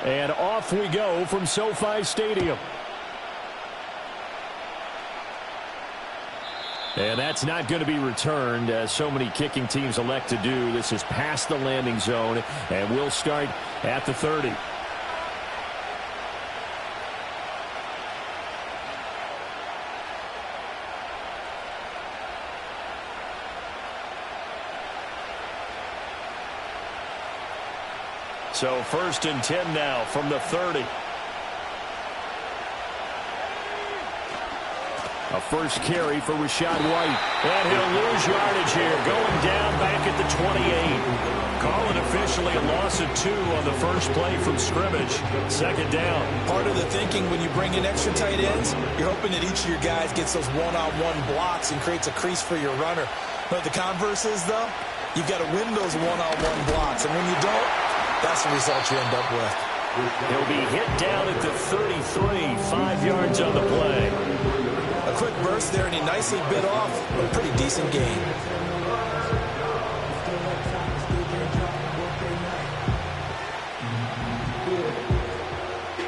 And off we go from SoFi Stadium. And that's not going to be returned, as so many kicking teams elect to do. This is past the landing zone, and we'll start at the 30. So 1st and 10 now from the 30. A first carry for Rachaad White. And he'll lose yardage here. Going down back at the 28. Call it officially a loss of 2 on the first play from scrimmage. 2nd down. Part of the thinking when you bring in extra tight ends, you're hoping that each of your guys gets those one-on-one blocks and creates a crease for your runner. But the converse is, though, you've got to win those one-on-one blocks. And when you don't, that's the result you end up with. He'll be hit down at the 33, 5 yards on the play. A quick burst there, and he nicely bit off a pretty decent gain.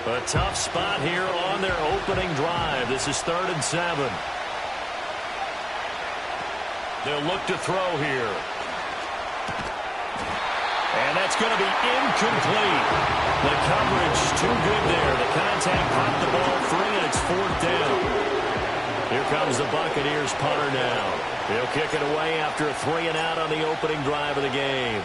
A tough spot here on their opening drive. This is 3rd and 7. They'll look to throw here. And that's going to be incomplete. The coverage too good there. The contact popped the ball free, and it's 4th down. Here comes the Buccaneers punter now. He'll kick it away after a 3-and-out on the opening drive of the game.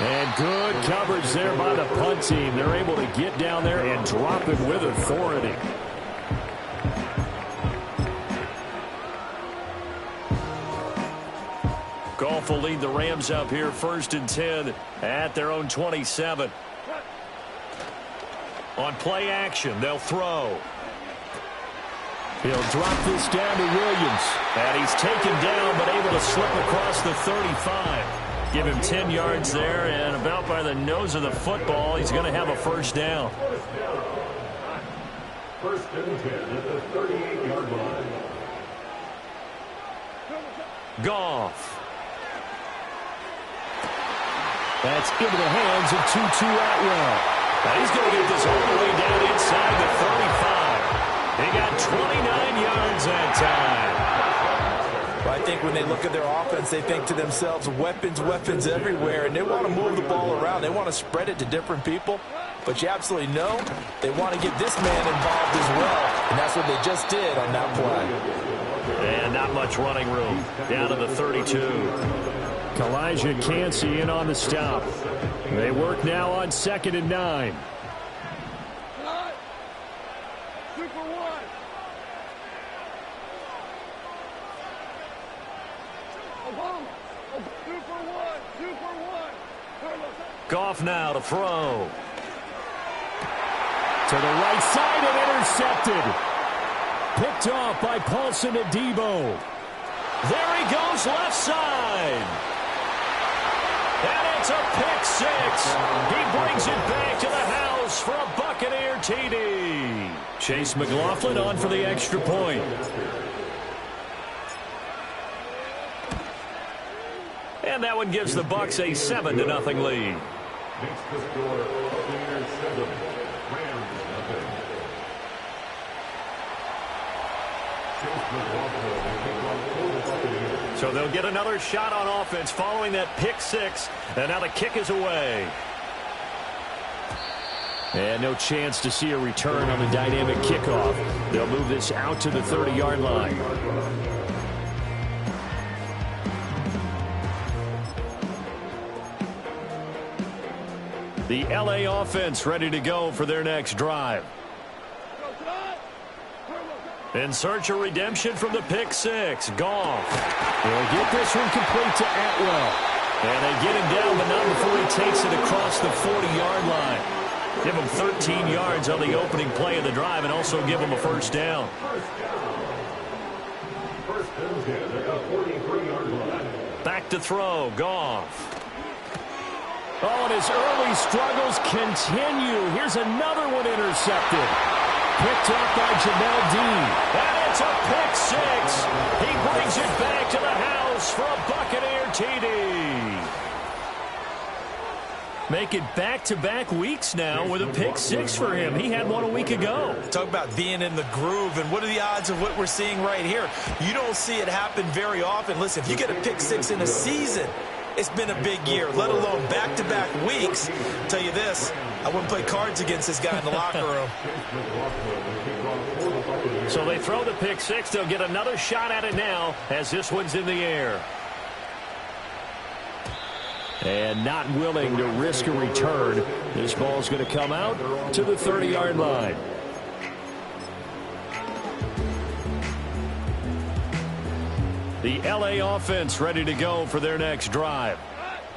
And good coverage there by the punt team. They're able to get down there and drop it with authority. Goff will lead the Rams up here 1st and 10 at their own 27. On play action, they'll throw. He'll drop this down to Williams. And he's taken down, but able to slip across the 35. Give him 10 yards there, and about by the nose of the football, he's going to have a 1st down. 1st and 10 at the 38-yard line. Goff. That's into the hands of Tutu Atwell. Now he's going to get this all the way down inside the 35. They got 29 yards that time. Well, I think when they look at their offense, they think to themselves, weapons, weapons everywhere, and they want to move the ball around. They want to spread it to different people. But you absolutely know they want to get this man involved as well, and that's what they just did on that play. And not much running room. Down to the 32. Elijah Cansey in on the stop. They work now on 2nd and 9. Goff now to throw. To the right side and intercepted. Picked off by Paulson Adebo. There he goes left side. And it's a pick 6. He brings it back to the house for a Buccaneer TD. Chase McLaughlin on for the extra point. And that one gives the Bucs a 7-0 lead. Makes the score Buccaneers 7, Rams nothing. Chase McLaughlin will kick off for the Buccaneers. So they'll get another shot on offense following that pick 6. And now the kick is away. And no chance to see a return on the dynamic kickoff. They'll move this out to the 30-yard line. The LA offense ready to go for their next drive. In search of redemption from the pick 6. Goff. They'll get this one complete to Atwell. And they get him down, but not before he takes it across the 40-yard line. Give him 13 yards on the opening play of the drive and also give him a 1st down. Back to throw. Goff. Oh, and his early struggles continue. Here's another one intercepted. picked up by Jamel Dean. And it's a pick six. He brings it back to the house for a Buccaneer TD. Make it back-to-back weeks now with a pick six for him. He had one a week ago. Talk about being in the groove, and what are the odds of what we're seeing right here? You don't see it happen very often. Listen, if you get a pick six in a season, it's been a big year, let alone back-to-back weeks. I'll tell you this, I wouldn't play cards against this guy in the locker room. So they throw the pick six. They'll get another shot at it now as this one's in the air. And not willing to risk a return. This ball's going to come out to the 30-yard line. The LA offense ready to go for their next drive.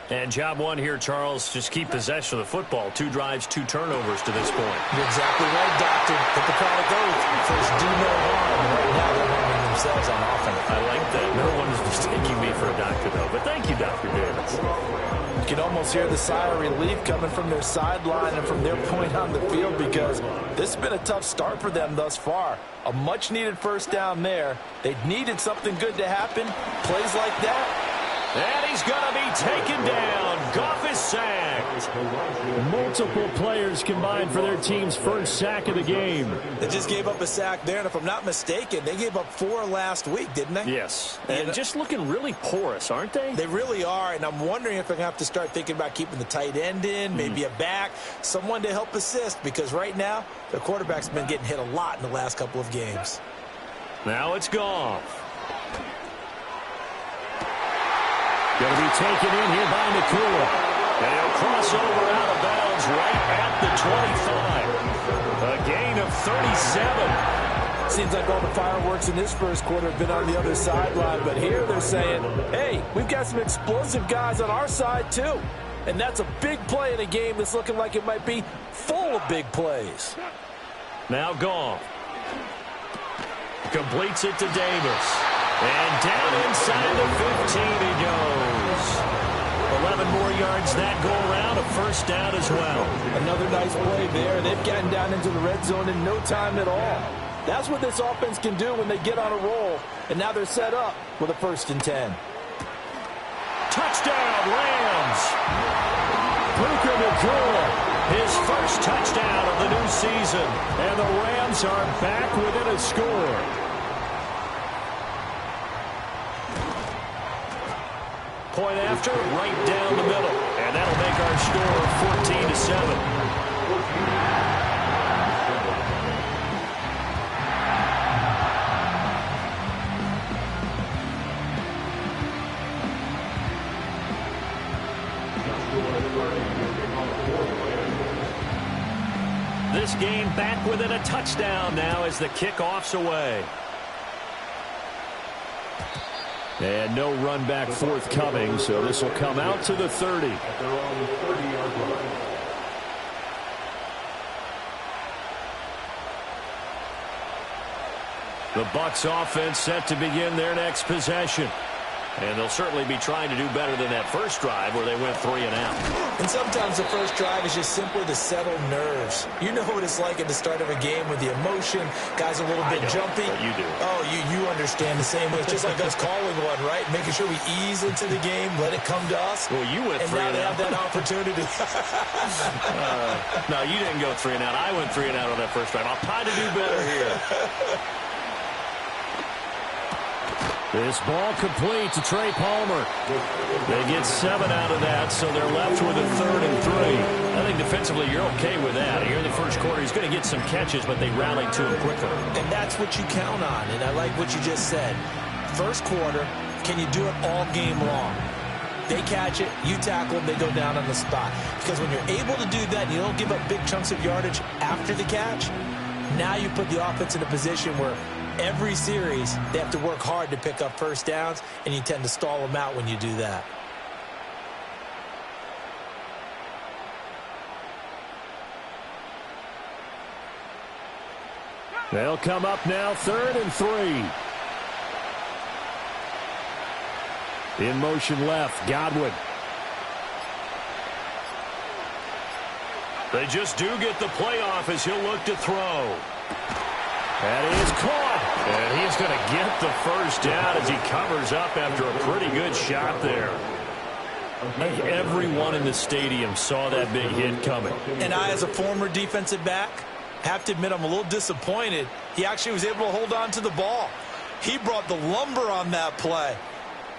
And job one here, Charles, just keep possession of the football. 2 drives, 2 turnovers to this point. You're exactly right, Doctor. Hippocratic oath. First, do no harm. Right now, they're harming themselves on offense. I like that. No one is mistaking me for a doctor, though. But thank you, Dr. Davis. You can almost hear the sigh of relief coming from their sideline and from their point on the field, because this has been a tough start for them thus far. A much-needed first down there. They needed something good to happen. Plays like that. And he's going to be taken down. Goff is sacked. Multiple players combined for their team's first sack of the game. They just gave up a sack there, and if I'm not mistaken, they gave up 4 last week, didn't they? Yes. And just looking really porous, aren't they? They really are, and I'm wondering if they're going to have to start thinking about keeping the tight end in, maybe a back, someone to help assist, because right now, their quarterback's been getting hit a lot in the last couple of games. Now it's Goff. Going to be taken in here by Nakua. And he'll cross over out of bounds right at the 25. A gain of 37. Seems like all the fireworks in this first quarter have been on the other sideline, but here they're saying, hey, we've got some explosive guys on our side too. And that's a big play in a game that's looking like it might be full of big plays. Now Goff. Completes it to Davis. And down inside the 15 he goes. 11 more yards that go around, a first down as well. Another nice play there. They've gotten down into the red zone in no time at all. That's what this offense can do when they get on a roll. And now they're set up with a 1st and 10. Touchdown, Rams. Puka Nakua, his first touchdown of the new season. And the Rams are back within a score. Point after, right down the middle. And that'll make our score 14-7. This game back within a touchdown now as the kickoff's away. And no run back forthcoming, so this will come out to the 30. The Bucs offense set to begin their next possession. And they'll certainly be trying to do better than that first drive where they went 3 and out. And sometimes the first drive is just simply to settle nerves. You know what it's like at the start of a game with the emotion. Guys a little bit jumpy. You do. Oh, you understand the same way. It's just like us calling one, right? Making sure we ease into the game, let it come to us. Well, you went 3 and out. And now they have that opportunity. No, you didn't go 3 and out. I went 3 and out on that first drive. I'll try to do better here. This ball complete to Trey Palmer. They get 7 out of that, so they're left with a 3rd and 3. I think defensively you're okay with that. Here in the first quarter, he's going to get some catches, but they rallied to him quicker. And that's what you count on, and I like what you just said. First quarter, can you do it all game long? They catch it, you tackle them, they go down on the spot. Because when you're able to do that and you don't give up big chunks of yardage after the catch, now you put the offense in a position where every series, they have to work hard to pick up first downs, and you tend to stall them out when you do that. They'll come up now 3rd and 3. In motion left, Godwin. They just do get the playoff as he'll look to throw. That is caught. And he's going to get the first down as he covers up after a pretty good shot there. I think everyone in the stadium saw that big hit coming. And I, as a former defensive back, have to admit I'm a little disappointed. He actually was able to hold on to the ball. He brought the lumber on that play.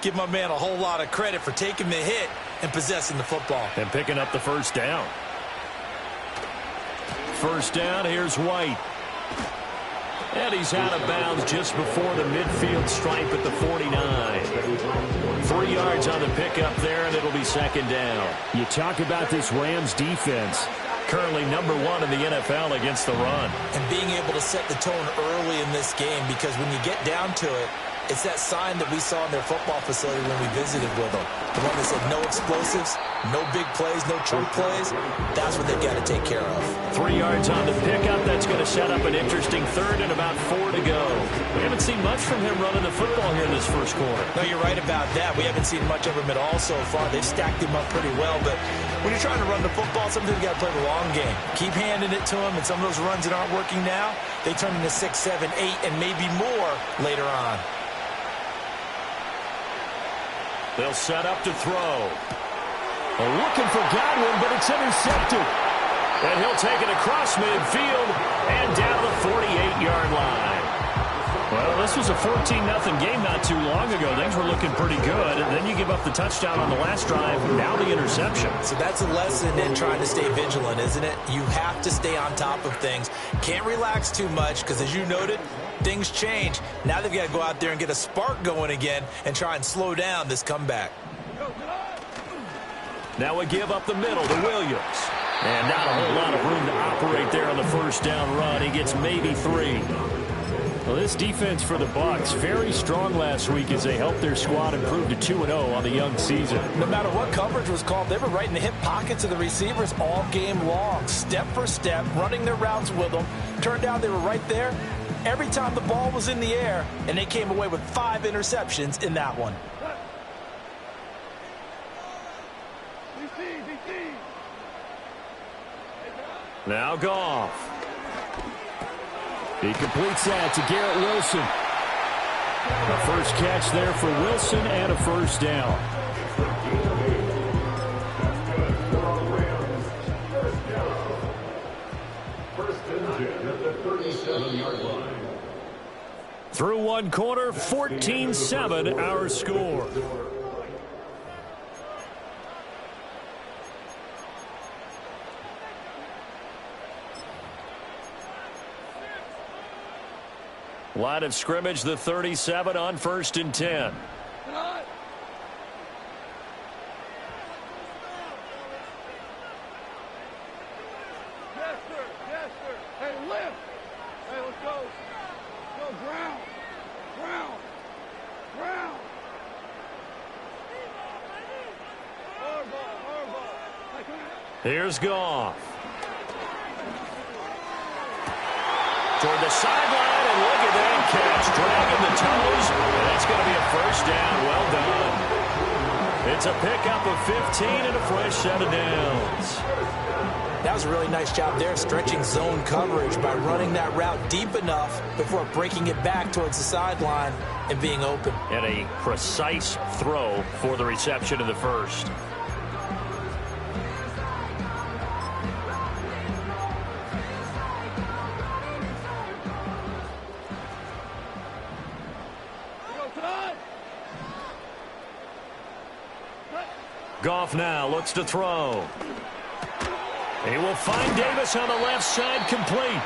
Give my man a whole lot of credit for taking the hit and possessing the football. And picking up the first down. First down, here's White. And he's out of bounds just before the midfield stripe at the 49. 3 yards on the pickup there, and it'll be second down. You talk about this Rams defense. Currently #1 in the NFL against the run. And being able to set the tone early in this game, because when you get down to it, it's that sign that we saw in their football facility when we visited with them. The one that said no explosives, no big plays, no chunk plays. That's what they've got to take care of. 3 yards on the pickup. That's going to set up an interesting third and about 4 to go. We haven't seen much from him running the football here in this first quarter. No, you're right about that. We haven't seen much of him at all so far. They've stacked him up pretty well. But when you're trying to run the football, sometimes you got to play the long game. Keep handing it to him, and some of those runs that aren't working now, they turn into 6, 7, 8, and maybe more later on. They'll set up to throw. Looking for Godwin, but it's intercepted. And he'll take it across midfield and down the 48-yard line. Well, this was a 14-0 game not too long ago. Things were looking pretty good. And then you give up the touchdown on the last drive, now the interception. So that's a lesson in trying to stay vigilant, isn't it? You have to stay on top of things. Can't relax too much because, as you noted, things change. Now they've got to go out there and get a spark going again and try and slow down this comeback. Now we give up the middle to Williams. And not a whole lot of room to operate there on the first down run. He gets maybe 3. Well, this defense for the Bucs, very strong last week as they helped their squad improve to 2-0 on the young season. No matter what coverage was called, they were right in the hip pockets of the receivers all game long, step for step, running their routes with them. Turned out they were right there every time the ball was in the air, and they came away with 5 interceptions in that one. Now Goff. He completes that to Garrett Wilson. The first catch there for Wilson and a first down. Through one quarter, 14-7 our score. Line of scrimmage, the 37 on 1st and 10. Yes, sir. Yes, sir. Hey, lift. Hey, let's go. Go ground. Ground. Ground. Hardball. Here's Goff. Toward the sideline, and look at that catch. Dragging the toes, and that's going to be a first down. Well done. It's a pickup of 15 and a fresh set of downs. That was a really nice job there, stretching zone coverage by running that route deep enough before breaking it back towards the sideline and being open. And a precise throw for the reception of the first. Goff now looks to throw. He will find Davis on the left side, complete.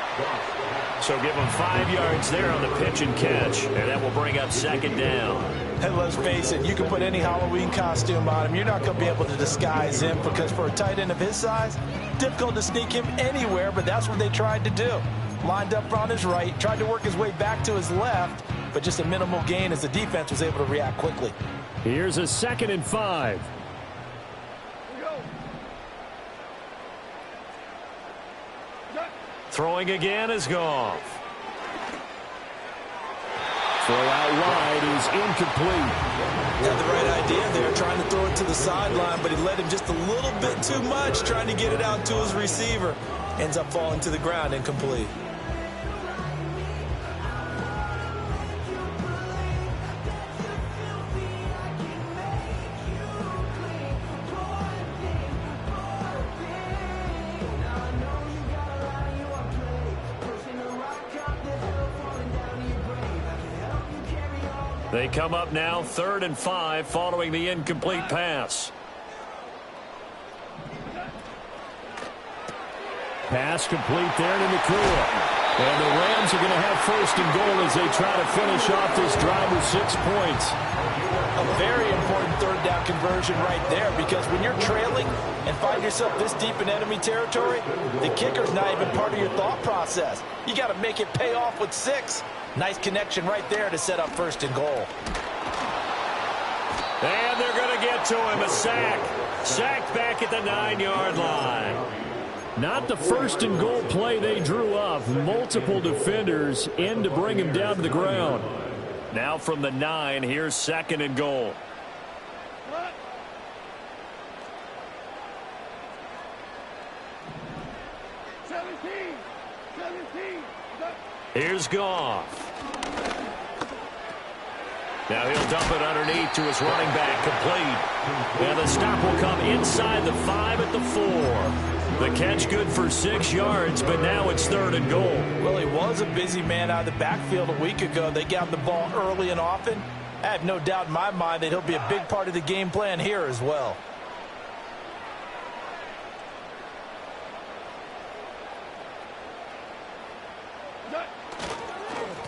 So give him 5 yards there on the pitch and catch, and that will bring up second down. And let's face it, you can put any Halloween costume on him. You're not going to be able to disguise him because for a tight end of his size, difficult to sneak him anywhere, but that's what they tried to do. Lined up on his right, tried to work his way back to his left, but just a minimal gain as the defense was able to react quickly. Here's a 2nd and 5. Throwing again is Goff. Throw out wide is incomplete. Had the right idea there, trying to throw it to the sideline, but he led him just a little bit too much, trying to get it out to his receiver. Ends up falling to the ground, incomplete. They come up now 3rd and 5 following the incomplete pass. Pass complete there to Nakua. And the Rams are going to have 1st and goal as they try to finish off this drive with 6 points. A very important 3rd down conversion right there, because when you're trailing and find yourself this deep in enemy territory, the kicker's not even part of your thought process. You got to make it pay off with 6. Nice connection right there to set up 1st and goal. And they're going to get to him. A sack. Sacked back at the 9-yard line. Not the 1st and goal play they drew up. Multiple defenders in to bring him down to the ground. Now from the 9, here's 2nd and goal. Here's Goff. Now he'll dump it underneath to his running back, complete. And the stop will come inside the 5 at the 4. The catch good for 6 yards, but now it's 3rd and goal. Well, he was a busy man out of the backfield a week ago. They got the ball early and often. I have no doubt in my mind that he'll be a big part of the game plan here as well.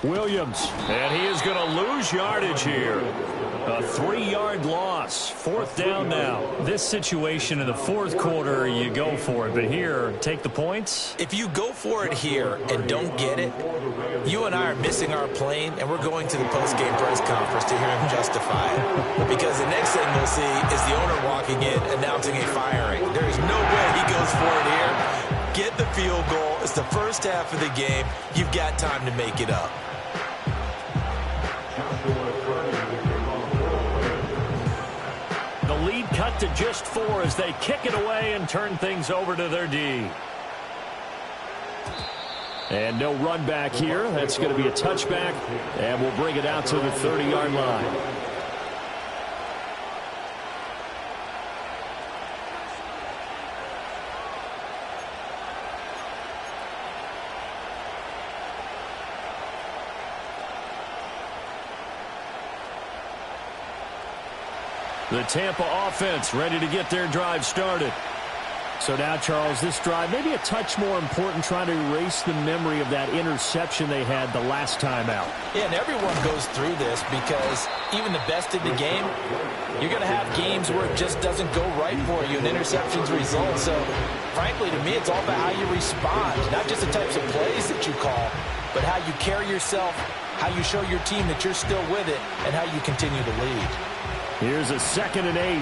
Williams, and he is going to lose yardage here. A 3-yard loss. 4th down now. This situation in the 4th quarter, you go for it. But here, take the points. If you go for it here and don't get it, you and I are missing our plane, and we're going to the post-game press conference to hear him justify it. Because the next thing we'll see is the owner walking in announcing a firing. There is no way he goes for it here. Get the field goal. It's the first half of the game. You've got time to make it up. The lead cut to just 4 as they kick it away and turn things over to their D. And no run back here. That's going to be a touchback, and we'll bring it out to the 30-yard line. The Tampa offense ready to get their drive started. So now, Charles, this drive maybe a touch more important, trying to erase the memory of that interception they had the last time out. Yeah, and everyone goes through this because even the best in the game, you're going to have games where it just doesn't go right for you, and interceptions result. So, frankly, to me, it's all about how you respond, not just the types of plays that you call, but how you carry yourself, how you show your team that you're still with it, and how you continue to lead. Here's a 2nd and 8.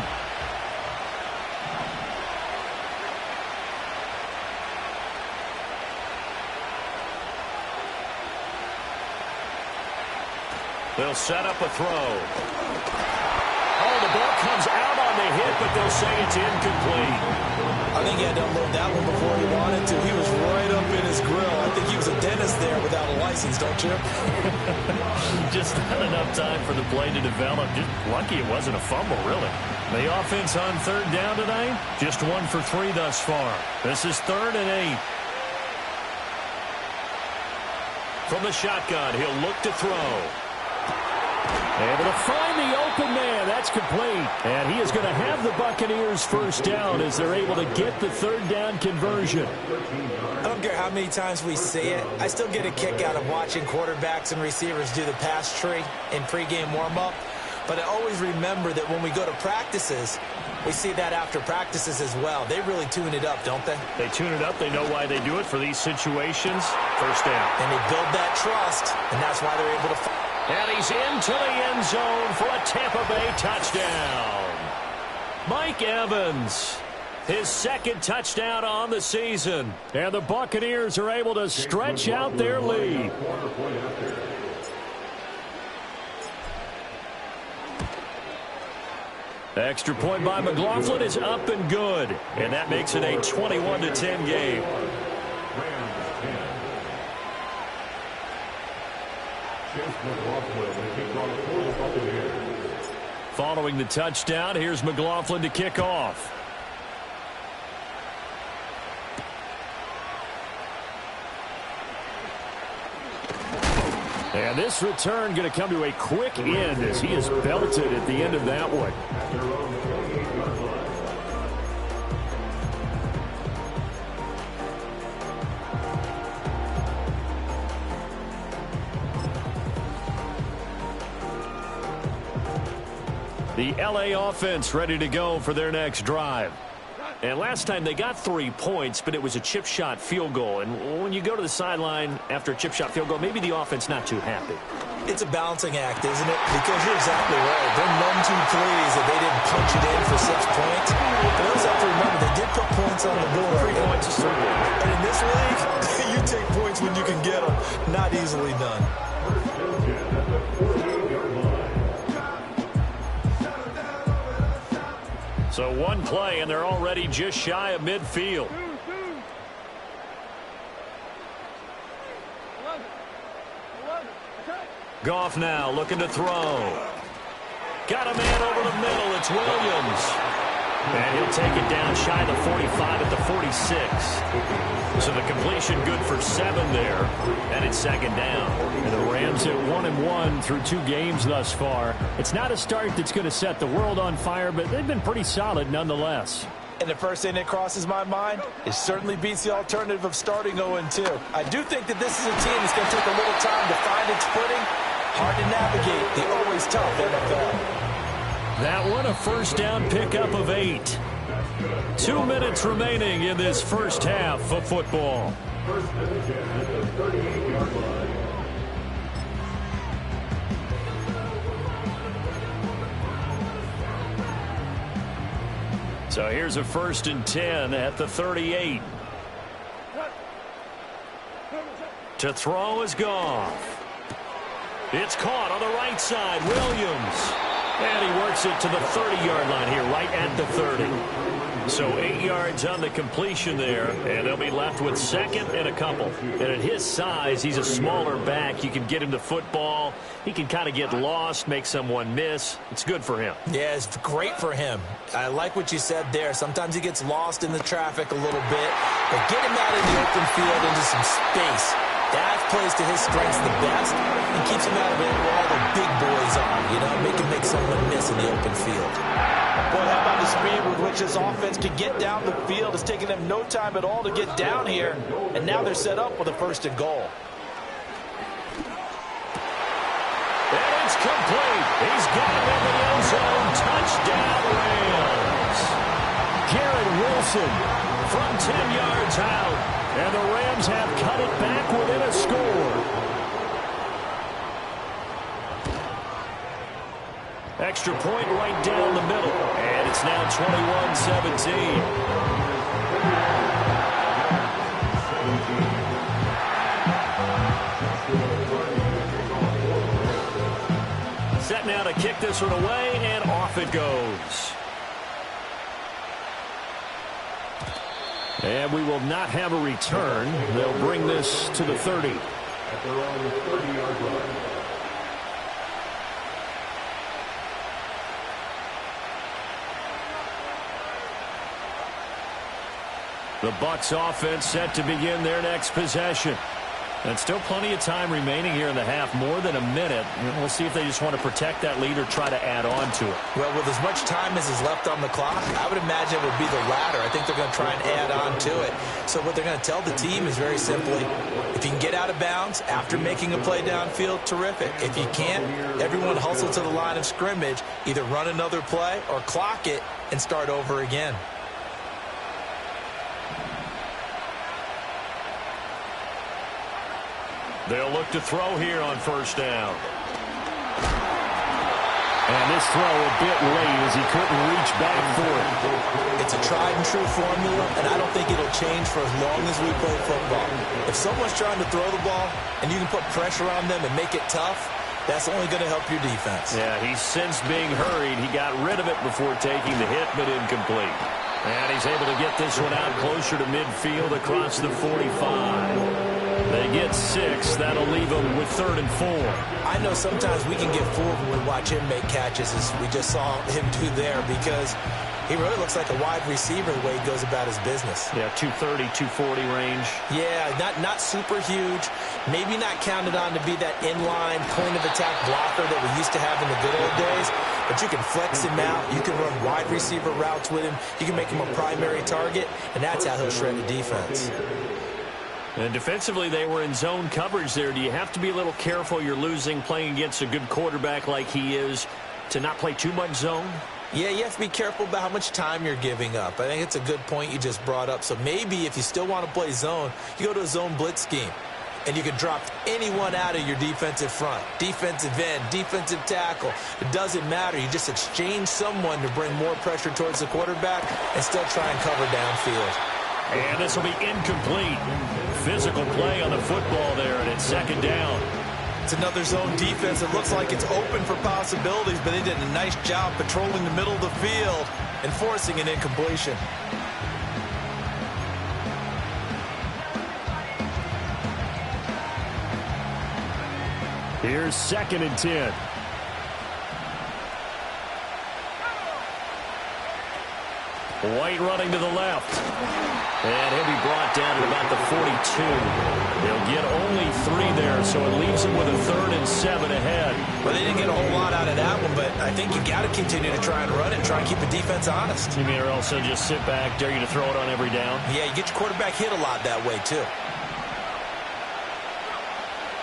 They'll set up a throw. Oh, the ball comes out on the hit, but they'll say it's incomplete. I think he had to unload that one before he wanted to. He was right up in his grill. I think he was a dentist there without a license, don't you? Just not enough time for the play to develop. Just lucky it wasn't a fumble, really. The offense on 3rd down tonight, just 1 for 3 thus far. This is 3rd and 8. From the shotgun, he'll look to throw. Able to find the open man. That's complete. And he is going to have the Buccaneers 1st down as they're able to get the 3rd down conversion. I don't care how many times we see it. I still get a kick out of watching quarterbacks and receivers do the pass tree in pregame warm-up. But I always remember that when we go to practices, we see that after practices as well. They really tune it up, don't they? They tune it up. They know why they do it for these situations. 1st down. And they build that trust, and that's why they're able to... And he's into the end zone for a Tampa Bay touchdown. Mike Evans, his 2nd touchdown on the season. And the Buccaneers are able to stretch out their lead. Extra point by McLaughlin is up and good. And that makes it a 21-10 game. Following the touchdown, here's McLaughlin to kick off. And this return going to come to a quick end as he is belted at the end of that one. The LA offense ready to go for their next drive. And last time they got 3 points, but it was a chip shot field goal. And when you go to the sideline after a chip shot field goal, maybe the offense not too happy. It's a balancing act, isn't it? Because you're exactly right. They're none too pleased that they didn't punch it in for 6 points. But you also have to remember, they did put points on the board. 3 points is so good. And in this league, you take points when you can get them. Not easily done. So one play, and they're already just shy of midfield. Goff now looking to throw. Got a man over the middle. It's Williams. And he'll take it down shy of the 45 at the 46. So the completion good for 7 there. And it's second down. And the Rams at 1-1 through 2 games thus far. It's not a start that's going to set the world on fire, but they've been pretty solid nonetheless. And the first thing that crosses my mind, it certainly beats the alternative of starting 0-2. I do think that this is a team that's going to take a little time to find its footing. Hard to navigate the always tough NFL. That one a first down pickup of 8. 2 minutes remaining in this first half of football. So here's a 1st and 10 at the 38. To throw is Goff. It's caught on the right side. Williams. And he works it to the 30-yard line here, right at the 30. So 8 yards on the completion there, and they'll be left with 2nd and a couple. And at his size, he's a smaller back. You can get him to football. He can kind of get lost, make someone miss. It's good for him. Yeah, it's great for him. I like what you said there. Sometimes he gets lost in the traffic a little bit, but get him out in the open field into some space. That plays to his strengths the best and keeps him out of it where all the big boys are, you know, make someone miss in the open field. Boy, how about the speed with which this offense can get down the field? It's taken them no time at all to get down here, and now they're set up with a 1st and goal. And it's complete. He's got it in the end zone. Touchdown, Rams. Garrett Wilson from 10 yards out. And the Rams have cut it back within a score. Extra point right down the middle. And it's now 21-17. Set now to kick this one away, and off it goes. And we will not have a return. They'll bring this to the 30. At their own 30-yard line. The Bucs offense set to begin their next possession. And still plenty of time remaining here in the half, more than a minute. We'll see if they just want to protect that lead or try to add on to it. Well, with as much time as is left on the clock, I would imagine it would be the latter. I think they're going to try and add on to it. So what they're going to tell the team is very simply, if you can get out of bounds after making a play downfield, terrific. If you can't, everyone hustle to the line of scrimmage, either run another play or clock it and start over again. They'll look to throw here on 1st down. And this throw a bit late as he couldn't reach back for it. It's a tried and true formula, and I don't think it'll change for as long as we play football. If someone's trying to throw the ball and you can put pressure on them and make it tough, that's only going to help your defense. Yeah, he's since being hurried. He got rid of it before taking the hit, but incomplete. And he's able to get this one out closer to midfield across the 45. They get 6. That'll leave them with 3rd and 4. I know sometimes we can get fooled when we watch him make catches, as we just saw him do there, because he really looks like a wide receiver the way he goes about his business. Yeah, 230, 240 range. Yeah, not super huge. Maybe not counted on to be that inline point of attack blocker that we used to have in the good old days. But you can flex him out. You can run wide receiver routes with him. You can make him a primary target, and that's how he'll shred the defense. And defensively, they were in zone coverage there. Do you have to be a little careful? You're losing playing against a good quarterback like he is to not play too much zone? Yeah, you have to be careful about how much time you're giving up. I think it's a good point you just brought up. So maybe if you still want to play zone, you go to a zone blitz scheme. And you can drop anyone out of your defensive front. Defensive end, defensive tackle. It doesn't matter. You just exchange someone to bring more pressure towards the quarterback and still try and cover downfield. And this will be incomplete. Physical play on the football there, and it's 2nd down. It's another zone defense. It looks like it's open for possibilities, but they did a nice job patrolling the middle of the field and forcing an incompletion. Here's 2nd and 10. White running to the left. And he'll be brought down at about the 42. They'll get only 3 there, so it leaves them with a 3rd and 7 ahead. Well, they didn't get a whole lot out of that one, but I think you got to continue to try and run it and try and keep the defense honest. You mean, or also just sit back, dare you to throw it on every down? Yeah, you get your quarterback hit a lot that way, too.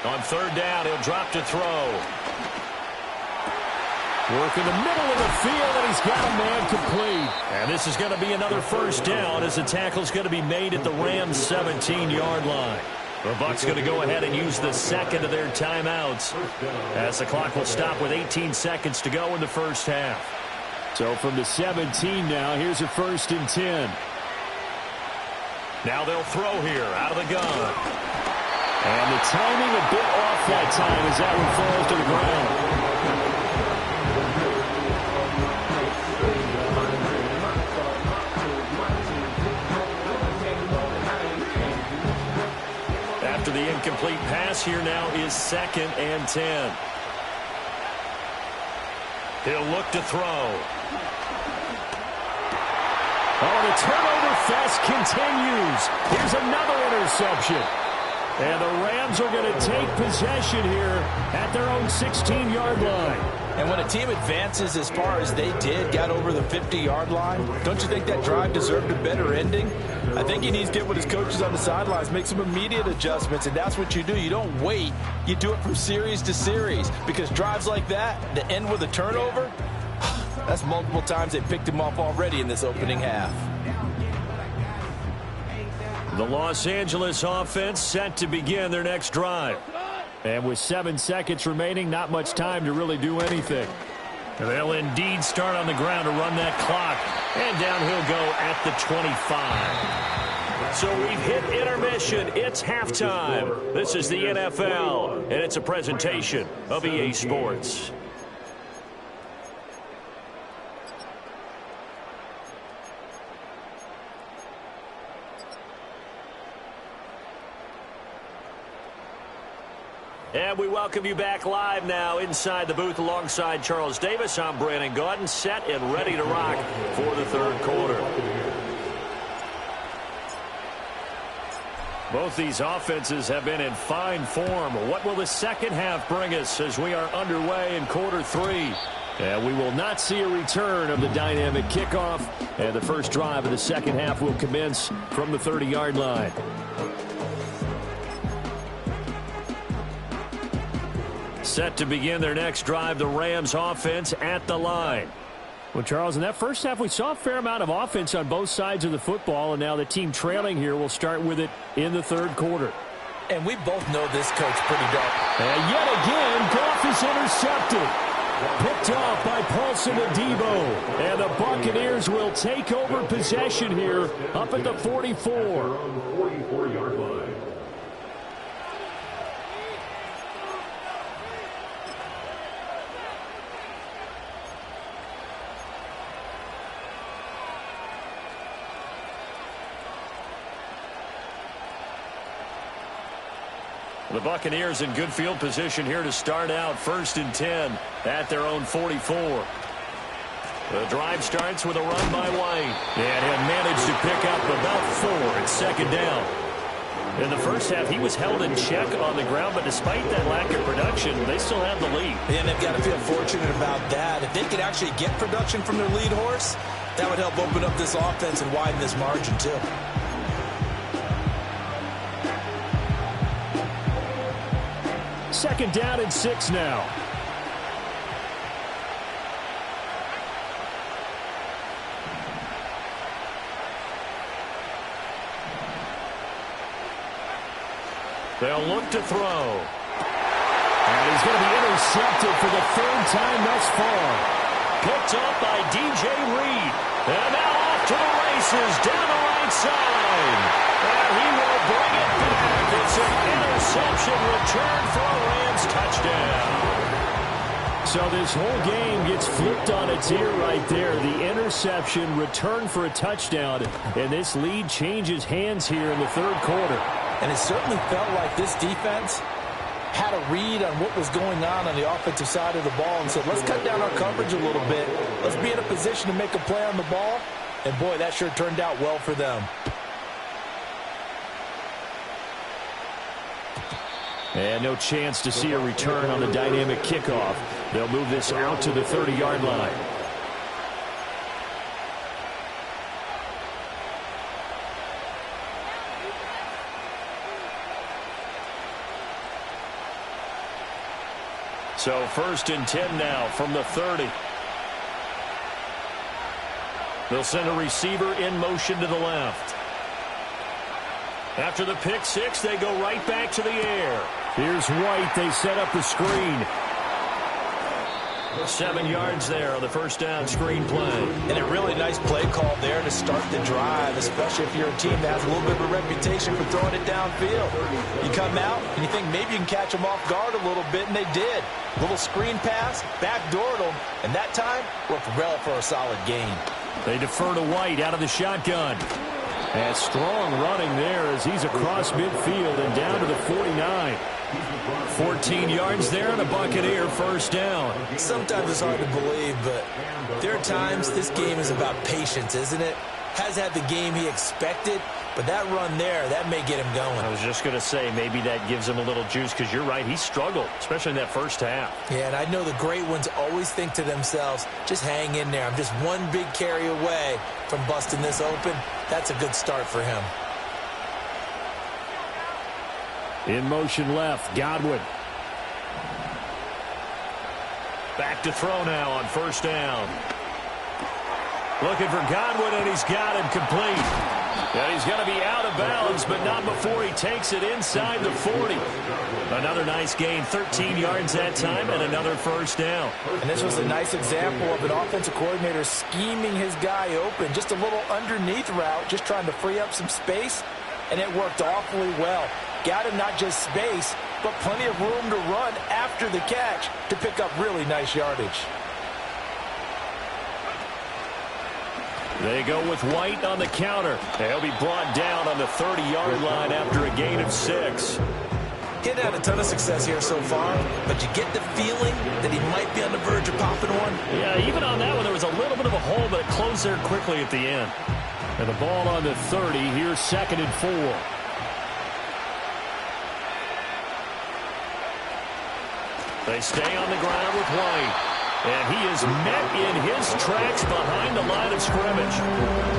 On 3rd down, he'll drop to throw. Work in the middle of the field, and he's got a man complete. And this is going to be another 1st down as the tackle's going to be made at the Rams' 17-yard line. The Bucs going to go ahead and use the 2nd of their timeouts as the clock will stop with 18 seconds to go in the 1st half. So from the 17 now, here's a 1st and 10. Now they'll throw here out of the gun. And the timing a bit off that time as that one falls to the ground. After the incomplete pass, here now is 2nd and 10. He'll look to throw. Oh, the turnover fest continues. Here's another interception. And the Rams are going to take possession here at their own 16-yard line. And when a team advances as far as they did, got over the 50-yard line, don't you think that drive deserved a better ending? I think he needs to get with his coaches on the sidelines, make some immediate adjustments, and that's what you do. You don't wait. You do it from series to series, because drives like that that end with a turnover, that's multiple times they picked him off already in this opening half. The Los Angeles offense set to begin their next drive. And with 7 seconds remaining, not much time to really do anything. They'll indeed start on the ground to run that clock. And down he'll go at the 25. So we've hit intermission. It's halftime. This is the NFL, and it's a presentation of EA Sports. And we welcome you back live now inside the booth alongside Charles Davis. I'm Brandon Gaudin, set and ready to rock for the 3rd quarter. Both these offenses have been in fine form. What will the 2nd half bring us as we are underway in quarter 3? And we will not see a return of the dynamic kickoff. And the first drive of the 2nd half will commence from the 30-yard line. Set to begin their next drive, the Rams offense at the line. Well, Charles, in that first half, we saw a fair amount of offense on both sides of the football, and now the team trailing here will start with it in the 3rd quarter. And we both know this coach pretty darn. And yet again, Goff is intercepted. Picked off by Paulson Adebo. And the Buccaneers will take over possession here up at the 44. 44-yard line. The Buccaneers in good field position here to start out 1st and 10 at their own 44. The drive starts with a run by White. And he'll manage to pick up about 4 at 2nd down. In the first half, he was held in check on the ground, but despite that lack of production, they still have the lead. And they've got to feel fortunate about that. If they could actually get production from their lead horse, that would help open up this offense and widen this margin, too. Second down and 6 now. They'll look to throw. And he's going to be intercepted for the 3rd time thus far. Picked up by DJ Reed. And now off to the races down the right side. And he will bring it back. It's an interception return for a Rams touchdown. So this whole game gets flipped on its ear right there. The interception return for a touchdown. And this lead changes hands here in the 3rd quarter. And it certainly felt like this defense had a read on what was going on the offensive side of the ball and said, let's cut down our coverage a little bit. Let's be in a position to make a play on the ball. And, boy, that sure turned out well for them. And no chance to see a return on the dynamic kickoff. They'll move this out to the 30-yard line. So 1st and 10 now from the 30. They'll send a receiver in motion to the left. After the pick 6, they go right back to the air. Here's White. They set up the screen. 7 yards there on the 1st down screen play. And a really nice play call there to start the drive, especially if you're a team that has a little bit of a reputation for throwing it downfield. You come out and you think maybe you can catch them off guard a little bit, and they did. Little screen pass, backdoored them, and that time worked well for a solid gain. They defer to White out of the shotgun. And strong running there as he's across midfield and down to the 49. 14 yards there and a Buccaneer 1st down. Sometimes it's hard to believe, but there are times this game is about patience, isn't it? Has had the game he expected, but that run there, that may get him going. I was just going to say, maybe that gives him a little juice because you're right, he struggled, especially in that first half. Yeah, and I know the great ones always think to themselves, just hang in there. I'm just one big carry away from busting this open. That's a good start for him. In motion left, Godwin. Back to throw now on 1st down. Looking for Godwin, and he's got him complete. And he's going to be out of bounds, but not before he takes it inside the 40. Another nice gain, 13 yards that time, and another 1st down. And this was a nice example of an offensive coordinator scheming his guy open. Just a little underneath route, just trying to free up some space, and it worked awfully well. Got him not just space, but plenty of room to run after the catch to pick up really nice yardage. They go with White on the counter. He'll be brought down on the 30-yard line after a gain of 6. He hadn't had a ton of success here so far, but you get the feeling that he might be on the verge of popping one. Yeah, even on that one, there was a little bit of a hole, but it closed there quickly at the end. And the ball on the 30, here's 2nd and 4. They stay on the ground with White. And he is met in his tracks behind the line of scrimmage.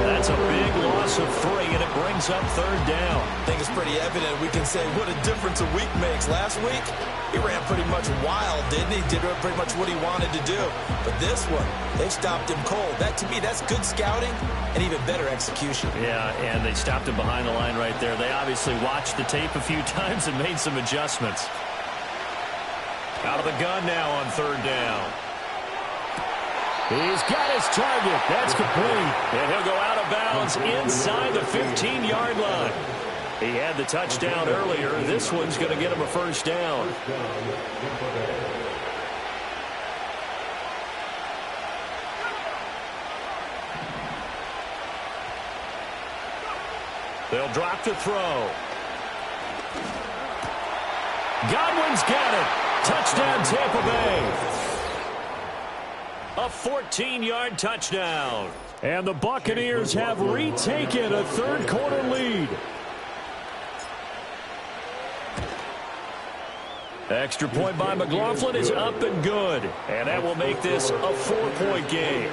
That's a big loss of 3, and it brings up 3rd down. I think it's pretty evident. We can say what a difference a week makes. Last week, he ran pretty much wild, didn't he? Did pretty much what he wanted to do. But this one, they stopped him cold. That, to me, that's good scouting and even better execution. Yeah, and they stopped him behind the line right there. They obviously watched the tape a few times and made some adjustments. Out of the gun now on 3rd down. He's got his target. That's complete. And he'll go out of bounds inside the 15-yard line. He had the touchdown earlier. This one's going to get him a 1st down. They'll drop to throw. Godwin's got it. Touchdown, Tampa Bay. A 14-yard touchdown. And the Buccaneers have retaken a third-quarter lead. Extra point by McLaughlin is up and good. And that will make this a 4-point game.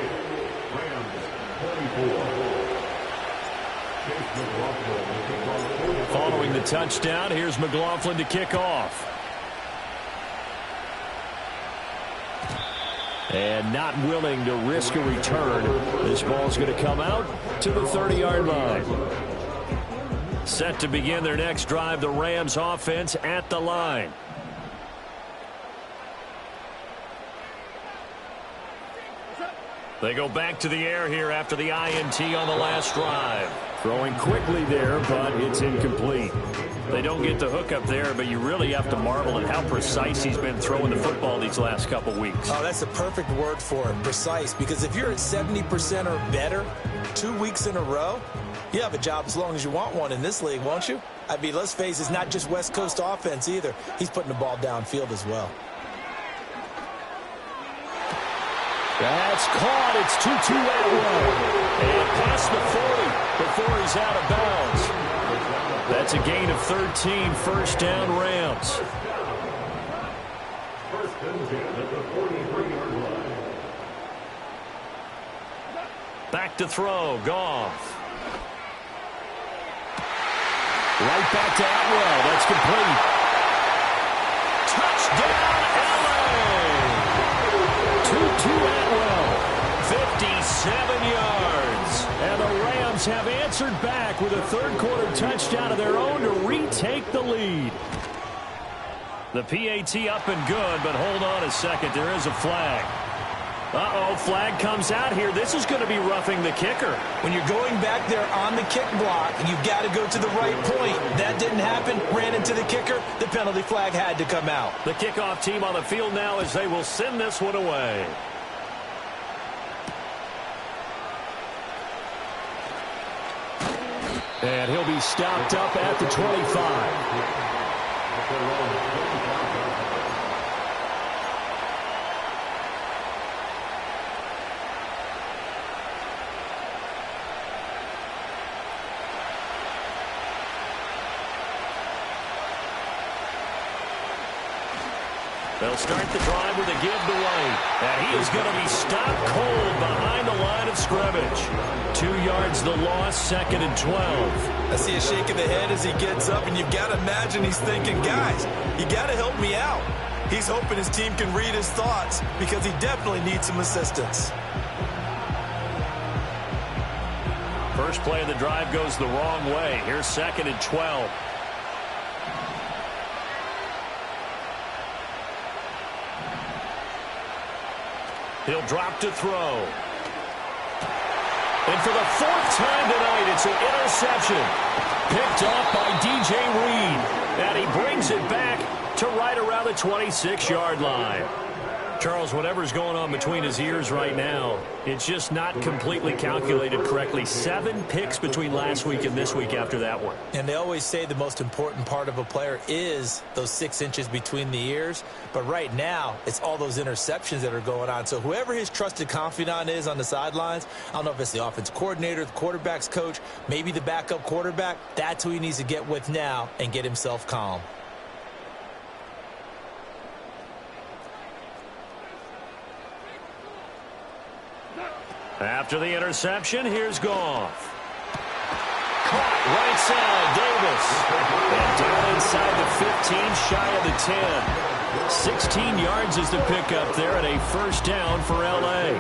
Following the touchdown, here's McLaughlin to kick off. And not willing to risk a return. This ball's going to come out to the 30-yard line. Set to begin their next drive, the Rams offense at the line. They go back to the air here after the INT on the last drive. Throwing quickly there, but it's incomplete. They don't get the hook up there, but you really have to marvel at how precise he's been throwing the football these last couple weeks. Oh, that's the perfect word for it, precise, because if you're at 70% or better 2 weeks in a row, you have a job as long as you want one in this league, won't you? I mean, let's face it, it's not just West Coast offense either. He's putting the ball downfield as well. That's caught. It's 2-2 Atwell. And past the 40 before he's out of bounds. That's a gain of 13. First down, Rams. First and 10 at the 43-yard line. Back to throw. Goff. Right back to Atwell. That's complete. Touchdown, LA. 2-2 Atwell. 57 yards. And the Rams have answered back with a third-quarter touchdown of their own to retake the lead. The PAT up and good, but hold on a second. There is a flag. Uh-oh, flag comes out here. This is going to be roughing the kicker. When you're going back there on the kick block, you've got to go to the right point. That didn't happen. Ran into the kicker. The penalty flag had to come out. The kickoff team on the field now as they will send this one away. And he'll be stopped up at the 25. They'll start the drive with a give to White. And he is going to be stopped cold behind the line of scrimmage. 2 yards the loss, second and 12. I see a shake of the head as he gets up, and you've got to imagine he's thinking, guys, you got to help me out. He's hoping his team can read his thoughts because he definitely needs some assistance. First play of the drive goes the wrong way. Here's second and 12. He'll drop to throw. And for the fourth time tonight, it's an interception. Picked off by DJ Reed. And he brings it back to right around the 26-yard line. Charles, whatever's going on between his ears right now, it's just not completely calculated correctly. 7 picks between last week and this week after that one. And they always say the most important part of a player is those 6 inches between the ears. But right now, it's all those interceptions that are going on. So whoever his trusted confidant is on the sidelines, I don't know if it's the offensive coordinator, the quarterback's coach, maybe the backup quarterback, that's who he needs to get with now and get himself calm. After the interception, here's Goff. Caught right side, Davis. And down inside the 15, shy of the 10. 16 yards is the pickup there, and a first down for L.A.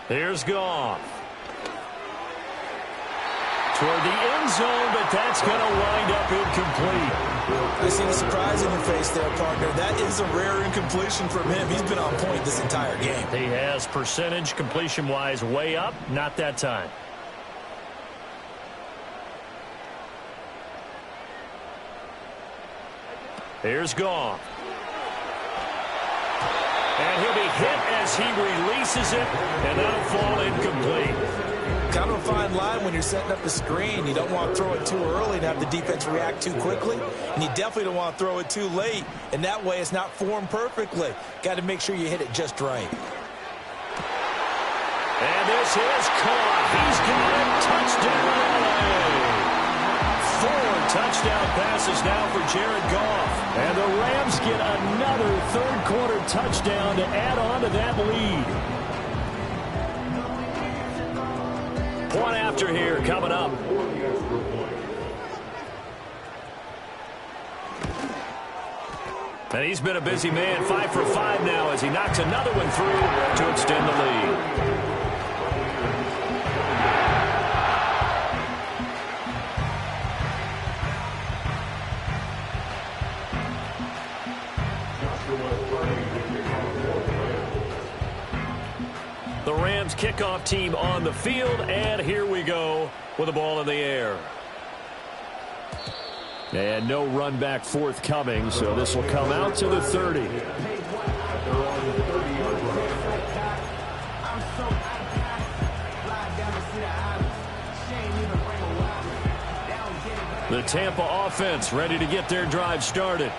Here's Goff. Toward the end zone, but that's going to wind up incomplete. I see the surprise in your face there, partner. That is a rare incompletion from him. He's been on point this entire game. He has percentage completion-wise way up, not that time. Here's Goff. And he'll be hit as he releases it, and that'll fall incomplete. Kind of a fine line when you're setting up a screen. You don't want to throw it too early and have the defense react too quickly. And you definitely don't want to throw it too late. And that way it's not formed perfectly. Got to make sure you hit it just right. And this is caught. He's got it. Touchdown, LA. 4 touchdown passes now for Jared Goff. And the Rams get another third-quarter touchdown to add on to that lead. Point after here coming up. And he's been a busy man, 5 for 5 now as he knocks another one through to extend the lead. The Rams kickoff team on the field, and here we go with the ball in the air. And no run back forthcoming, so this will come out to the 30. The Tampa offense ready to get their drive started.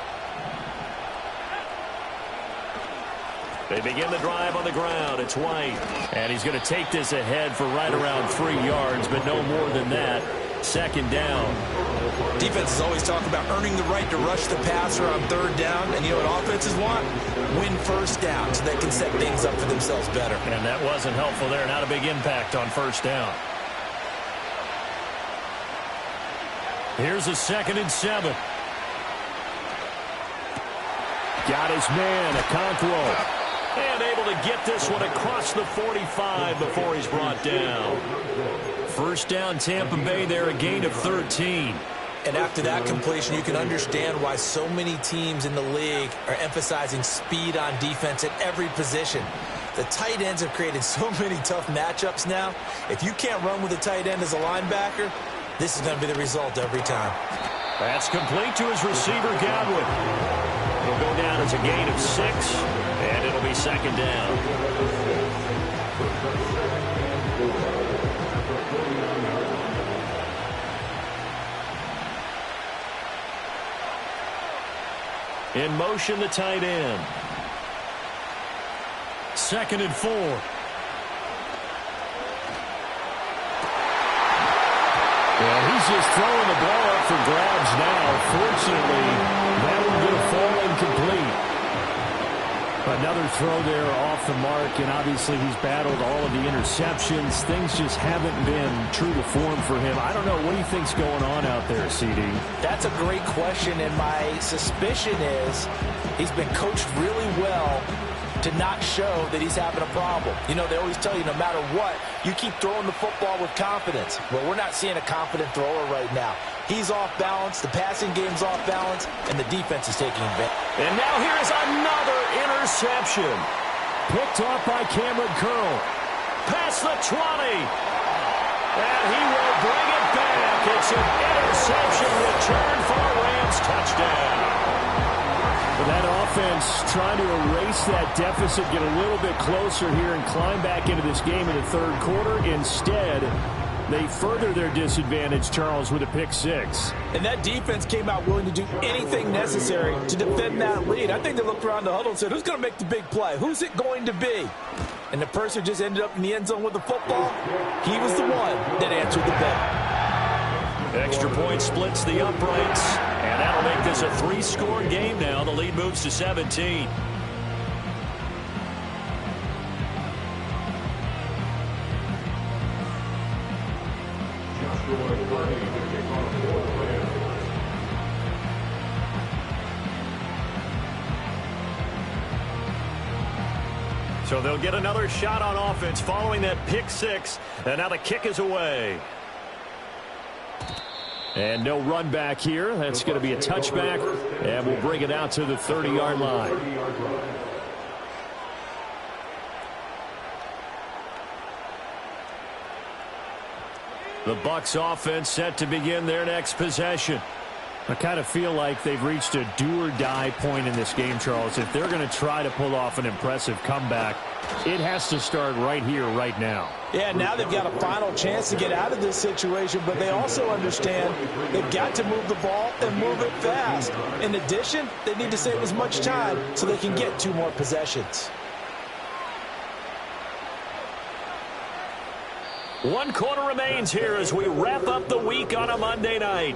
They begin the drive on the ground. It's White. And he's going to take this ahead for right around 3 yards, but no more than that. Second down. Defenses always talk about earning the right to rush the passer on third down. And you know what offenses want? Win first down so they can set things up for themselves better. And that wasn't helpful there. Not a big impact on first down. Here's a 2nd and 7. Got his man, Okonkwo. And able to get this one across the 45 before he's brought down. First down, Tampa Bay there, a gain of 13. And after that completion, you can understand why so many teams in the league are emphasizing speed on defense at every position. The tight ends have created so many tough matchups now. If you can't run with a tight end as a linebacker, this is going to be the result every time. That's complete to his receiver, Godwin. It'll go down as a gain of 6, and it'll be second down. In motion, the tight end. 2nd and 4. Well, he's just throwing the ball up for grabs now. Fortunately, that one going to fall incomplete. Another throw there off the mark, and obviously he's battled all of the interceptions. Things just haven't been true to form for him. I don't know. What do you think's going on out there, CD? That's a great question, and my suspicion is he's been coached really well to not show that he's having a problem. You know, they always tell you no matter what, you keep throwing the football with confidence. Well, we're not seeing a confident thrower right now. He's off balance, the passing game's off balance, and the defense is taking advantage. And now here's another interception. Picked off by Cameron Curl. Past the 20. And he will bring it back. It's an interception return for a Rams touchdown. That offense trying to erase that deficit, get a little bit closer here and climb back into this game in the third quarter. Instead, they further their disadvantage, Charles, with a pick 6. And that defense came out willing to do anything necessary to defend that lead. I think they looked around the huddle and said, who's going to make the big play? Who's it going to be? And the person who just ended up in the end zone with the football, he was the one that answered the bell. Extra point splits the uprights, and that'll make this a 3-score game now. The lead moves to 17. So they'll get another shot on offense following that pick 6, and now the kick is away. And no run back here. That's going to be a touchback, and we'll bring it out to the 30-yard line. The Bucs offense set to begin their next possession. I kind of feel like they've reached a do-or-die point in this game, Charles. If they're going to try to pull off an impressive comeback, it has to start right here, right now. Yeah, now they've got a final chance to get out of this situation, but they also understand they've got to move the ball and move it fast. In addition, they need to save as much time so they can get 2 more possessions. 1 quarter remains here as we wrap up the week on a Monday night.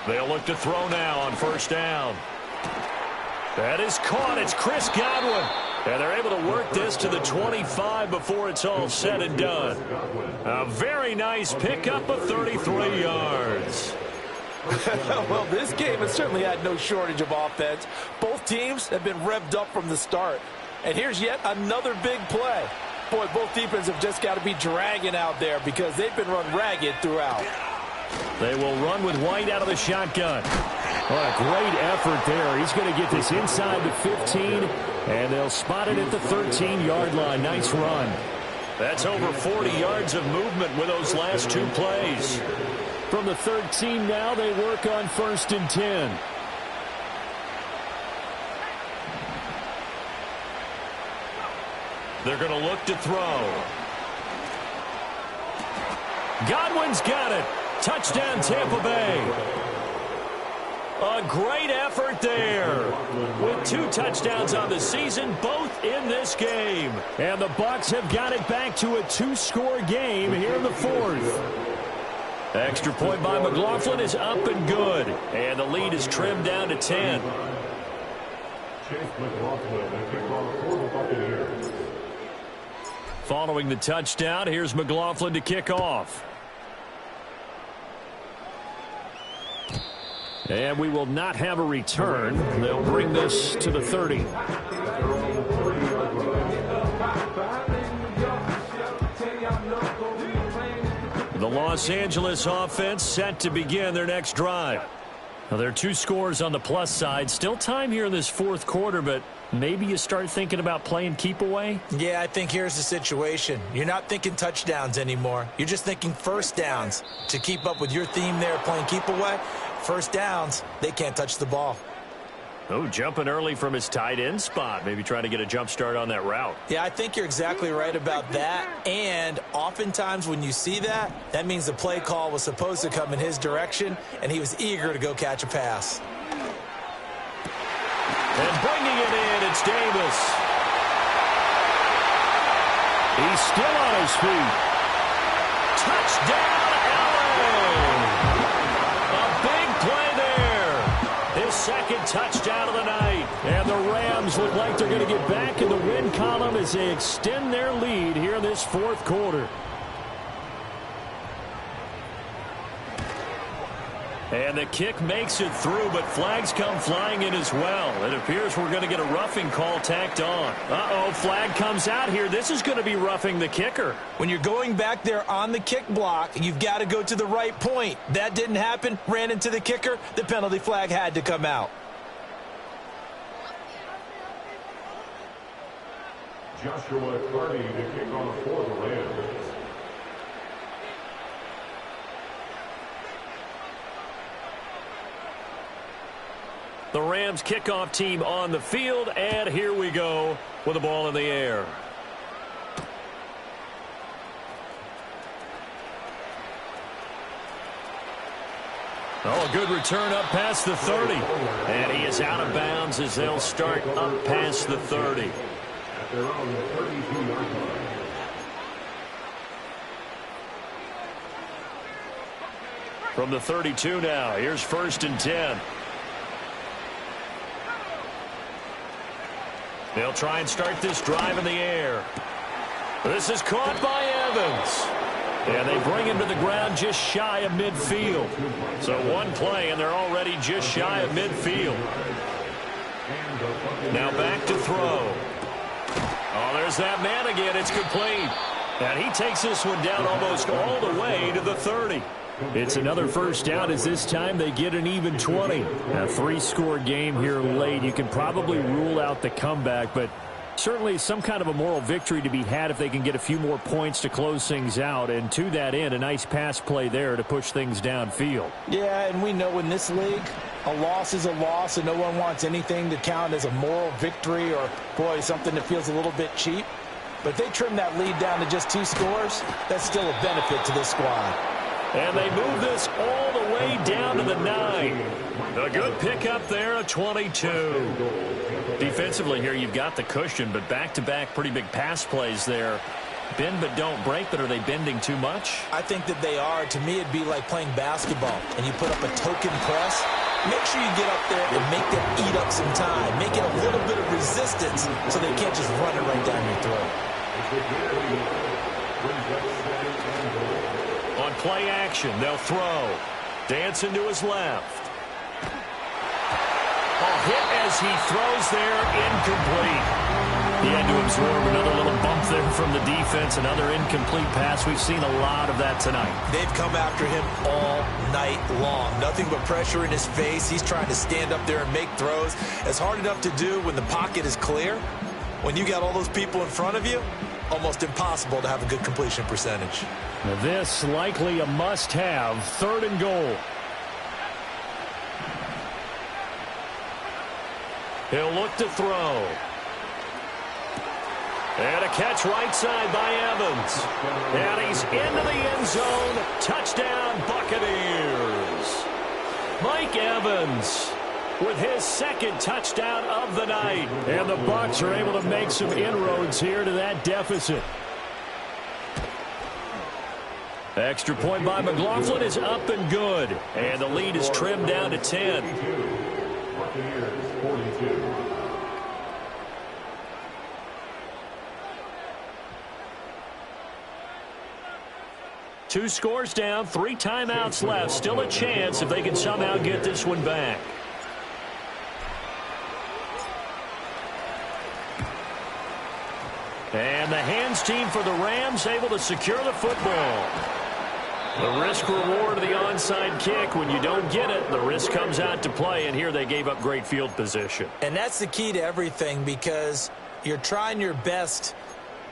They'll look to throw now on first down. That is caught. It's Chris Godwin. And they're able to work this to the 25 before it's all said and done. A very nice pickup of 33 yards. Well, this game has certainly had no shortage of offense. Both teams have been revved up from the start. And here's yet another big play. Boy, both defenses have just got to be dragging out there because they've been run ragged throughout. They will run with White out of the shotgun. What a great effort there. He's going to get this inside the 15, and they'll spot it at the 13-yard line. Nice run. That's over 40 yards of movement with those last 2 plays. From the 13 now, they work on 1st and 10. They're going to look to throw. Godwin's got it. Touchdown, Tampa Bay. A great effort there. With 2 touchdowns on the season, both in this game. And the Bucs have got it back to a 2-score game here in the 4th. Extra point by McLaughlin is up and good. And the lead is trimmed down to 10. Following the touchdown, here's McLaughlin to kick off. And we will not have a return. They'll bring this to the 30. The Los Angeles offense set to begin their next drive. Now, there are 2 scores on the plus side. Still time here in this 4th quarter, but maybe you start thinking about playing keep away? Yeah, I think here's the situation. You're not thinking touchdowns anymore. You're just thinking first downs. To keep up with your theme there, playing keep away, first downs, they can't touch the ball. Oh, jumping early from his tight end spot. Maybe trying to get a jump start on that route. Yeah, I think you're exactly right about that. And oftentimes when you see that, that means the play call was supposed to come in his direction, and he was eager to go catch a pass. And bringing it in, it's Davis. He's still on his feet. Touchdown, Allen! A big play there. His 2nd touchdown of the night. And the Rams look like they're going to get back in the win column as they extend their lead here in this 4th quarter. And the kick makes it through, but flags come flying in as well. It appears we're going to get a roughing call tacked on. Uh-oh, flag comes out here. This is going to be roughing the kicker. When you're going back there on the kick block, you've got to go to the right point. That didn't happen. Ran into the kicker. The penalty flag had to come out. Joshua Carney to kick off for the Rams. The Rams kickoff team on the field, and here we go with the ball in the air. Oh, a good return up past the 30. And he is out of bounds as they'll start up past the 30. At their own 32-yard line. From the 32 now, here's 1st and 10. They'll try and start this drive in the air. This is caught by Evans. And they bring him to the ground just shy of midfield. So 1 play, and they're already just shy of midfield. Now back to throw. There's that man again. It's complete. And he takes this one down almost all the way to the 30. It's another first down as this time they get an even 20. A 3-score game here late. You can probably rule out the comeback, but certainly some kind of a moral victory to be had if they can get a few more points to close things out. And to that end, a nice pass play there to push things downfield. Yeah, and we know in this league, a loss is a loss, and no one wants anything to count as a moral victory or, boy, something that feels a little bit cheap. But if they trim that lead down to just 2 scores, that's still a benefit to this squad. And they move this all the way down to the 9. A good pickup there, a 22. Defensively here, you've got the cushion, but back-to-back pretty big pass plays there. Bend but don't break, but are they bending too much? I think that they are. To me, it'd be like playing basketball, and you put up a token press. Make sure you get up there and make them eat up some time. Make it a little bit of resistance so they can't just run it right down your throat. On play action, they'll throw. Dancing to his left. A hit as he throws there, incomplete. He had to absorb another little bump there from the defense, another incomplete pass. We've seen a lot of that tonight. They've come after him all night long. Nothing but pressure in his face. He's trying to stand up there and make throws. It's hard enough to do when the pocket is clear. When you got all those people in front of you, almost impossible to have a good completion percentage. Now this likely a must-have, 3rd and goal. He'll look to throw. And a catch right side by Evans. And he's into the end zone. Touchdown, Buccaneers. Mike Evans with his 2nd touchdown of the night. And the Bucs are able to make some inroads here to that deficit. Extra point by McLaughlin is up and good. And the lead is trimmed down to 10. Buccaneers 42. Two scores down, 3 timeouts left. Still a chance if they can somehow get this one back. And the hands team for the Rams able to secure the football. The risk-reward of the onside kick. When you don't get it, the risk comes out to play, and here they gave up great field position. And that's the key to everything, because you're trying your best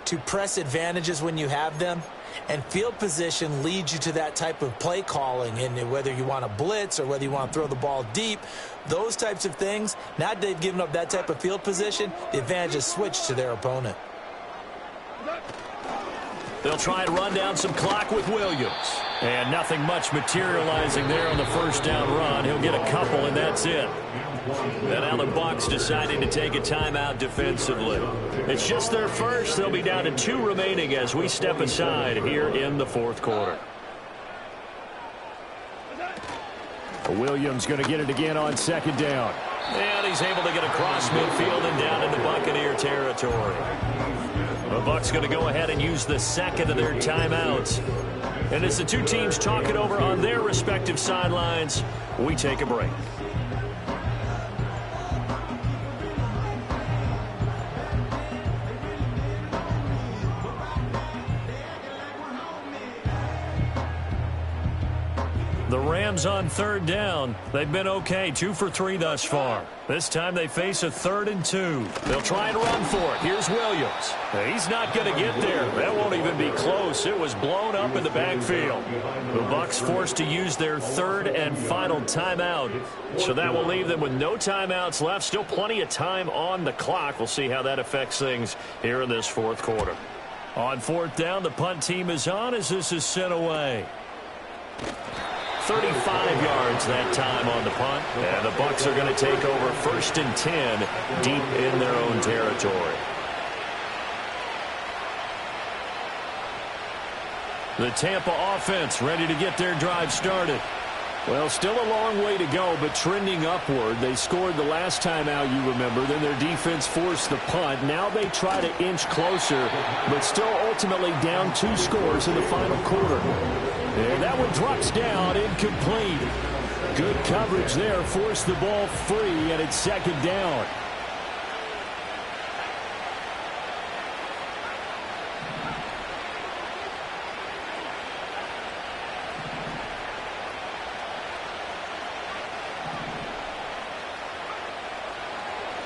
to press advantages when you have them, and field position leads you to that type of play calling. And whether you want to blitz or whether you want to throw the ball deep, those types of things, now that they've given up that type of field position, the advantage is switched to their opponent. They'll try and run down some clock with Williams. And nothing much materializing there on the first down run. He'll get a couple, and that's it. And now the Bucs deciding to take a timeout defensively. It's just their first. They'll be down to 2 remaining as we step aside here in the 4th quarter. Williams going to get it again on 2nd down. And he's able to get across midfield and down into Buccaneer territory. The Bucs going to go ahead and use the 2nd of their timeouts. And as the 2 teams talk it over on their respective sidelines, we take a break. The Rams on 3rd down. They've been okay, 2 for 3 thus far. This time they face a 3rd and 2. They'll try and run for it. Here's Williams. He's not going to get there. That won't even be close. It was blown up in the backfield. The Bucs forced to use their 3rd and final timeout. So that will leave them with no timeouts left. Still plenty of time on the clock. We'll see how that affects things here in this 4th quarter. On 4th down, the punt team is on as this is sent away. 35 yards that time on the punt. And the Bucs are going to take over 1st and 10 deep in their own territory. The Tampa offense ready to get their drive started. Well, still a long way to go, but trending upward. They scored the last time out, you remember. Then their defense forced the punt. Now they try to inch closer, but still ultimately down 2 scores in the final quarter. And that one drops down, incomplete. Good coverage there, forced the ball free, and it's 2nd down.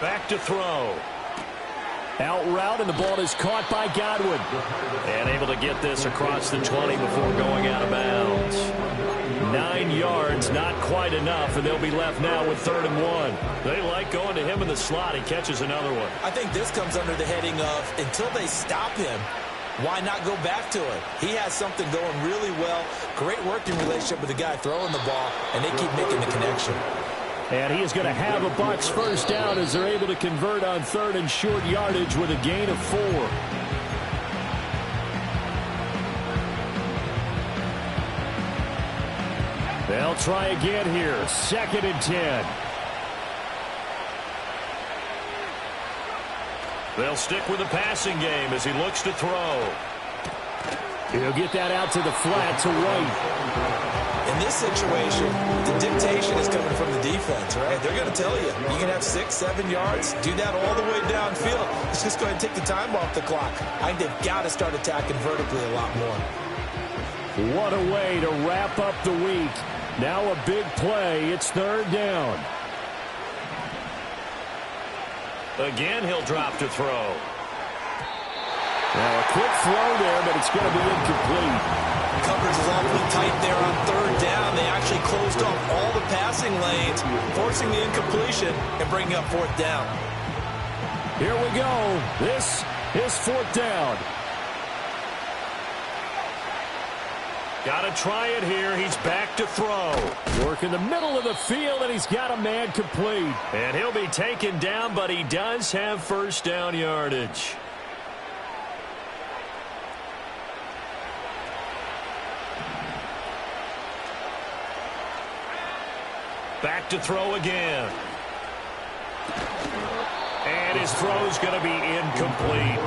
Back to throw. Out route, and the ball is caught by Godwin. And able to get this across the 20 before going out of bounds. 9 yards, not quite enough, and they'll be left now with 3rd and 1. They like going to him in the slot. He catches another one. I think this comes under the heading of, until they stop him, why not go back to it? He has something going really well. Great working relationship with the guy throwing the ball, and they keep making the connection. And he is going to have a Bucs first down as they're able to convert on 3rd and short yardage with a gain of 4. They'll try again here. 2nd and 10. They'll stick with the passing game as he looks to throw. He'll get that out to the flat to White. In this situation, the dictation is coming from the defense, right? They're going to tell you, you can have 6, 7 yards, do that all the way downfield. Let's just go ahead and take the time off the clock. I think they've got to start attacking vertically a lot more. What a way to wrap up the week. Now a big play. It's 3rd down. Again, he'll drop to throw. Now a quick throw there, but it's going to be incomplete. Coverage is awfully tight there on 3rd down. They actually closed off all the passing lanes, forcing the incompletion and bringing up 4th down. Here we go. This is 4th down. Got to try it here. He's back to throw. Work in the middle of the field, and he's got a man complete. And he'll be taken down, but he does have first down yardage. Back to throw again. And his throw's going to be incomplete.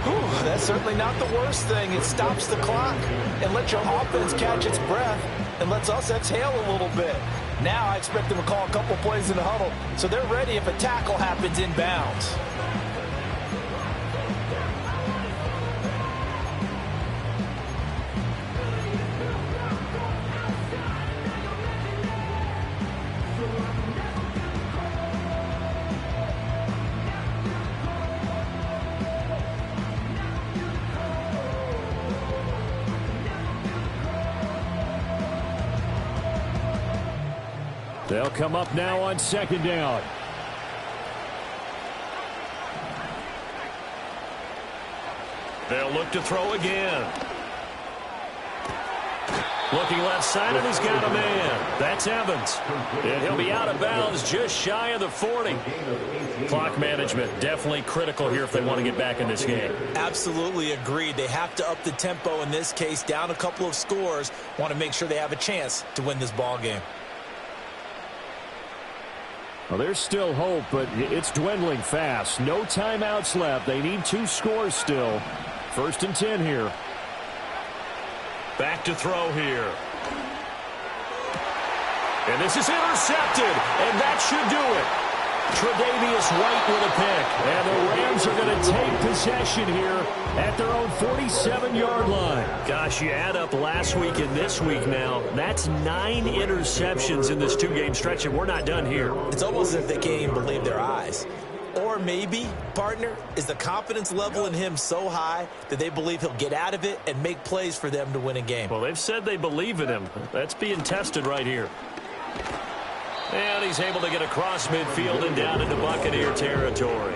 Whew, that's certainly not the worst thing. It stops the clock and lets your offense catch its breath and lets us exhale a little bit. Now I expect them to call a couple plays in the huddle so they're ready if a tackle happens inbounds. They'll come up now on 2nd down. They'll look to throw again. Looking left side, and he's got a man. That's Evans. And he'll be out of bounds just shy of the 40. Clock management definitely critical here if they want to get back in this game. Absolutely agreed. They have to up the tempo in this case, down a couple of scores. Want to make sure they have a chance to win this ball game. Well, there's still hope, but it's dwindling fast. No timeouts left. They need 2 scores still. 1st and 10 here. Back to throw here. And this is intercepted, and that should do it. Tre'Davious White with a pick. And the Rams are going to take possession here at their own 47-yard line. Gosh, you add up last week and this week now. That's 9 interceptions in this 2-game stretch, and we're not done here. It's almost as if they can't even believe their eyes. Or maybe, partner, is the confidence level in him so high that they believe he'll get out of it and make plays for them to win a game. Well, they've said they believe in him. That's being tested right here. And he's able to get across midfield and down into Buccaneer territory.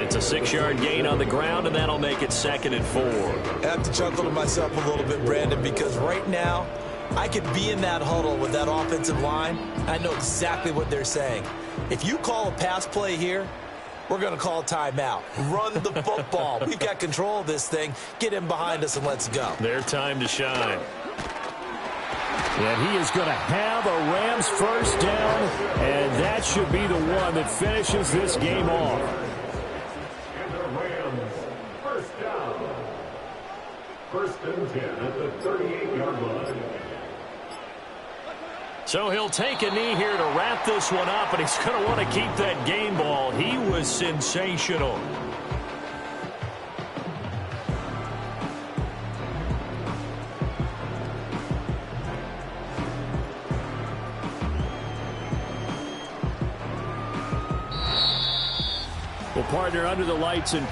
It's a 6-yard gain on the ground, and that'll make it 2nd and 4. I have to chuckle to myself a little bit, Brandon, because right now I could be in that huddle with that offensive line. I know exactly what they're saying. If you call a pass play here, we're going to call timeout. Run the football. We've got control of this thing. Get him behind us and let's go. Their time to shine. And he is going to have a Rams first down, and that should be the one that finishes this game off. And the Rams first down. 1st and 10 at the 38-yard line. So he'll take a knee here to wrap this one up, and he's going to want to keep that game ball. He was sensational. Well, partner, under the lights in